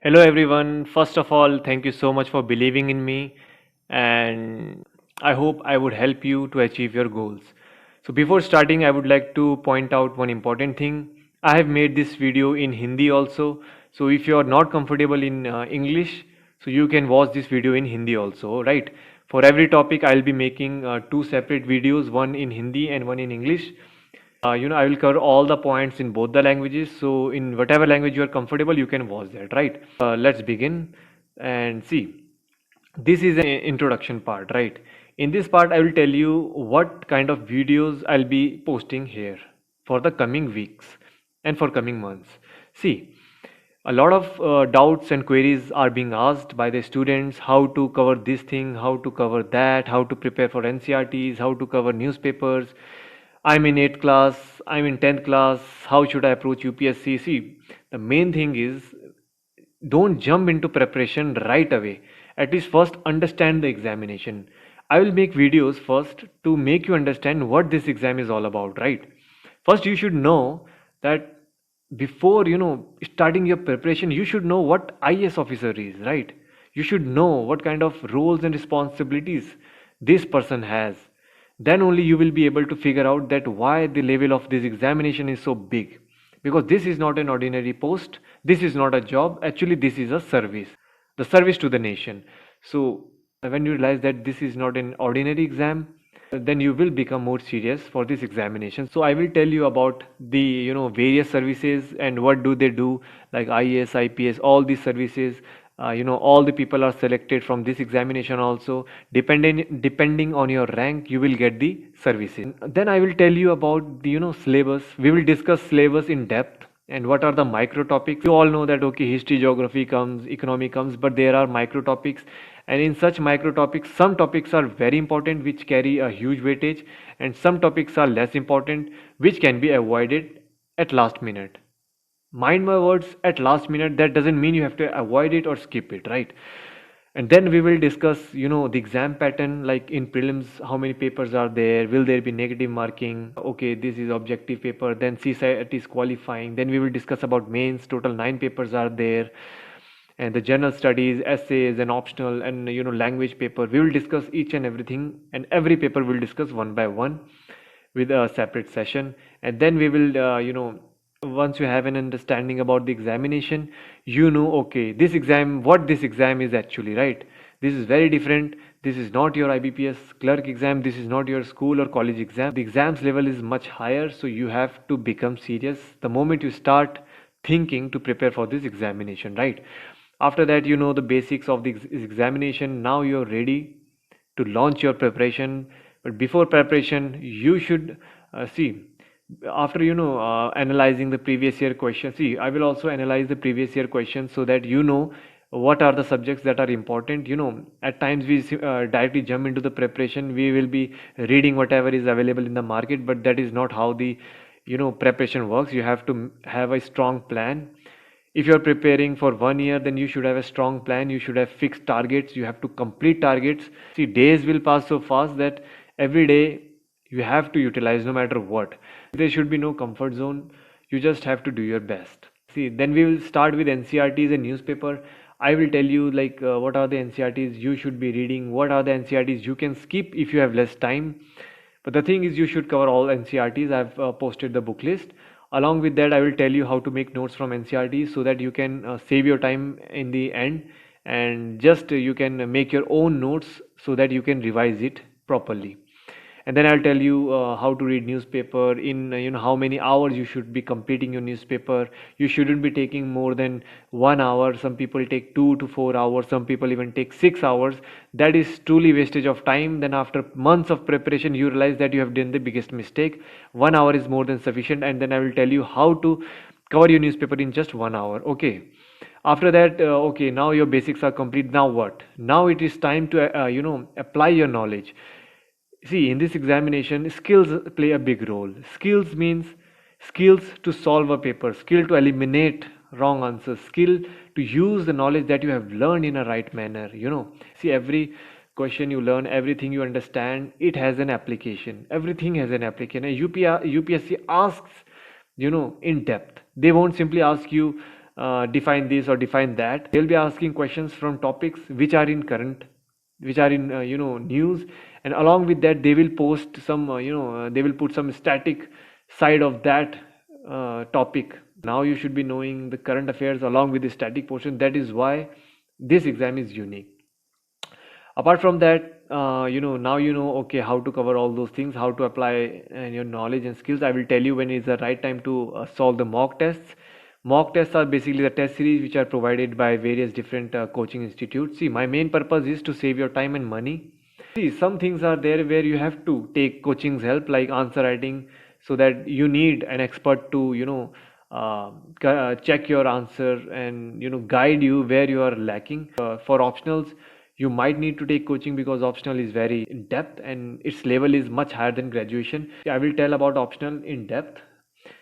Hello everyone. First of all, thank you so much for believing in me, and I hope I would help you to achieve your goals. So before starting, I would like to point out one important thing. I have made this video in Hindi also. So if you are not comfortable in English, so you can watch this video in Hindi also, right? For every topic, I'll be making two separate videos, one in Hindi and one in English. I will cover all the points in both the languages. So in whatever language you are comfortable, you can watch that, right? Let's begin and see. This is an introduction part, right? In this part, I will tell you what kind of videos I'll be posting here for the coming weeks and for coming months. See, a lot of doubts and queries are being asked by the students, how to cover this thing, how to cover that, how to prepare for NCRTs, how to cover newspapers. I'm in 8th class, I'm in 10th class, how should I approach UPSC? See, the main thing is, don't jump into preparation right away. At least first understand the examination. I will make videos first to make you understand what this exam is all about, right? First you should know that before starting your preparation, you should know what IAS officer is, right? You should know what kind of roles and responsibilities this person has. Then only you will be able to figure out that why the level of this examination is so big, because this is not an ordinary post, this is not a job, actually this is a service, the service to the nation. So when you realize that this is not an ordinary exam, then you will become more serious for this examination. So I will tell you about the various services and what do they do, like IAS, IPS, all these services. All the people are selected from this examination also. Depending on your rank, you will get the services. Then I will tell you about the syllabus. We will discuss syllabus in depth and what are the micro topics. You all know that okay, history, geography comes, economy comes, but there are micro topics, and in such micro topics, some topics are very important which carry a huge weightage, and some topics are less important which can be avoided at last minute. Mind my words, at last minute, that doesn't mean you have to avoid it or skip it, right? And then we will discuss the exam pattern, like in prelims, how many papers are there, will there be negative marking, okay, this is objective paper, then CSAT is qualifying. Then we will discuss about mains, total 9 papers are there, and the general studies, essays, and optional, and language paper. We will discuss each and everything, and every paper we'll discuss one by one with a separate session. And then we will once you have an understanding about the examination, okay, this exam, what this exam is actually, right? This is very different. This is not your IBPS clerk exam, this is not your school or college exam. The exams level is much higher, so you have to become serious the moment you start thinking to prepare for this examination, right? After that, you know the basics of the examination. Now you're ready to launch your preparation. But before preparation, you should see, after analyzing the previous year questions. See, I will also analyze the previous year questions so that what are the subjects that are important. At times we directly jump into the preparation, we will be reading whatever is available in the market, but that is not how the preparation works. You have to have a strong plan. If you're preparing for 1 year, then you should have a strong plan. You should have fixed targets. You have to complete targets. See, days will pass so fast that every day you have to utilize no matter what. There should be no comfort zone. You just have to do your best. See, then we will start with NCRTs and newspaper. I will tell you like what are the NCRTs you should be reading, what are the NCRTs you can skip if you have less time. But the thing is, you should cover all NCRTs. I've posted the book list. Along with that, I will tell you how to make notes from NCRTs so that you can save your time in the end, and just you can make your own notes so that you can revise it properly. And then I'll tell you how to read newspaper in how many hours you should be completing your newspaper. You shouldn't be taking more than 1 hour. Some people take 2 to 4 hours, some people even take 6 hours. That is truly wastage of time. Then after months of preparation, you realize that you have done the biggest mistake. 1 hour is more than sufficient. And then I will tell you how to cover your newspaper in just 1 hour. Okay, after that, okay, now your basics are complete. Now what? Now it is time to apply your knowledge. See, in this examination, skills play a big role. Skills means skills to solve a paper, skill to eliminate wrong answers, skill to use the knowledge that you have learned in a right manner. See, every question you learn, everything you understand, it has an application. Everything has an application. And UPSC asks, in depth. They won't simply ask you define this or define that. They'll be asking questions from topics which are in current, which are in news, and along with that they will post some they will put some static side of that topic. Now you should be knowing the current affairs along with the static portion. That is why this exam is unique. Apart from that, now okay, how to cover all those things, how to apply your knowledge and skills. I will tell you when is the right time to solve the mock tests. Mock tests are basically the test series which are provided by various different coaching institutes. See, my main purpose is to save your time and money. See, some things are there where you have to take coaching's help, like answer writing, so that you need an expert to check your answer and guide you where you are lacking. For optionals, you might need to take coaching because optional is very in depth and its level is much higher than graduation. I will tell about optional in depth.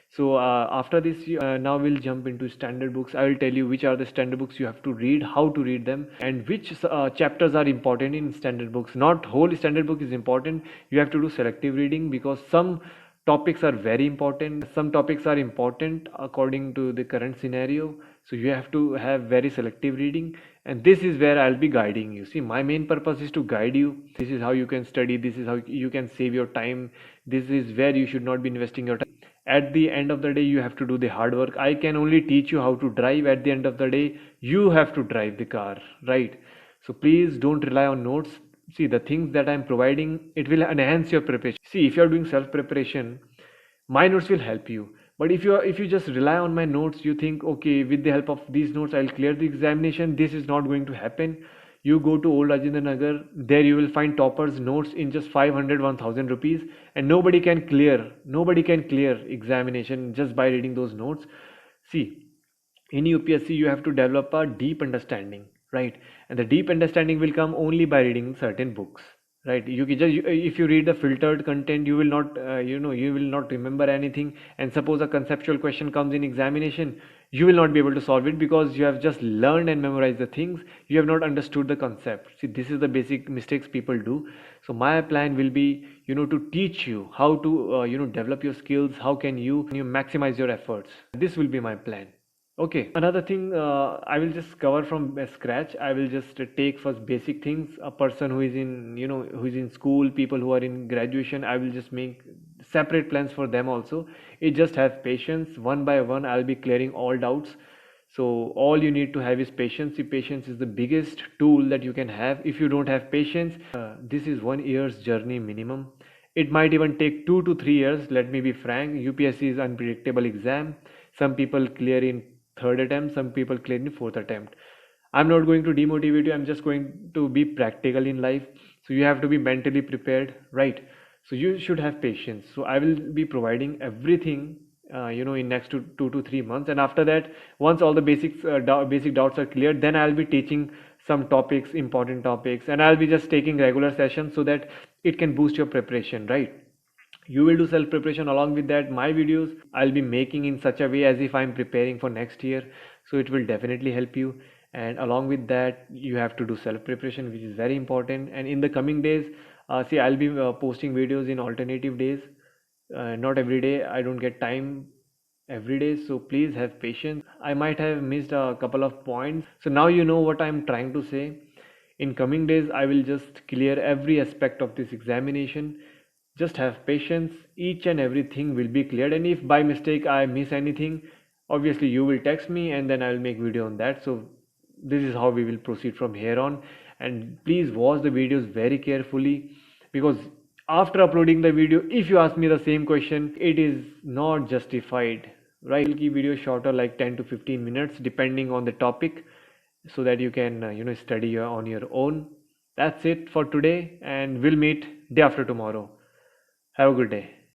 So after this, now we'll jump into standard books. I will tell you which are the standard books you have to read, how to read them, and which chapters are important in standard books. Not whole standard book is important. You have to do selective reading because some topics are very important. Some topics are important according to the current scenario. So you have to have very selective reading, and this is where I'll be guiding you. See, my main purpose is to guide you. This is how you can study. This is how you can save your time. This is where you should not be investing your time. At the end of the day, you have to do the hard work. I can only teach you how to drive. At the end of the day, you have to drive the car, right? So please don't rely on notes. See, the things that I'm providing, it will enhance your preparation. See, if you're doing self preparation, my notes will help you. But if you just rely on my notes, you think, okay, with the help of these notes I'll clear the examination. This is not going to happen. You go to old Rajendra Nagar, there you will find toppers notes in just 500 1000 rupees, and nobody can clear examination just by reading those notes. See, in UPSC you have to develop a deep understanding, right? And the deep understanding will come only by reading certain books, right? If you read the filtered content, you will not you will not remember anything. And suppose a conceptual question comes in examination, you will not be able to solve it because you have just learned and memorized the things. You have not understood the concept. See, this is the basic mistakes people do. So my plan will be to teach you how to develop your skills. How can you maximize your efforts? This will be my plan. Okay, another thing, I will just cover from scratch. I will just take first basic things. A person who is in, who is in school, people who are in graduation, I will just make separate plans for them also. It just have patience. One by one, I'll be clearing all doubts. So all you need to have is patience. See, patience is the biggest tool that you can have. If you don't have patience, this is 1 year's journey minimum. It might even take 2 to 3 years. Let me be frank. UPSC is unpredictable exam. Some people clear in third attempt, some people clear in fourth attempt. I'm not going to demotivate you. I'm just going to be practical in life. So you have to be mentally prepared, right? So you should have patience. So I will be providing everything in next 2 to 3 months, and after that, once all the basic doubts are cleared, then I'll be teaching some topics, important topics, and I'll be just taking regular sessions so that it can boost your preparation, right? You will do self preparation. Along with that, my videos I'll be making in such a way as if I'm preparing for next year, so it will definitely help you. And along with that, you have to do self preparation, which is very important. And in the coming days, see, I'll be posting videos in alternative days, not every day. I don't get time every day, so please have patience. I might have missed a couple of points, so now you know what I'm trying to say. In coming days, I will just clear every aspect of this examination. Just have patience. Each and everything will be cleared, and if by mistake I miss anything, obviously you will text me and then I'll make video on that. So this is how we will proceed from here on. And please watch the videos very carefully, because after uploading the video, if you ask me the same question, it is not justified, right? I'll keep video shorter, like 10 to 15 minutes depending on the topic, so that you can study on your own. That's it for today, and we'll meet day after tomorrow. Have a good day.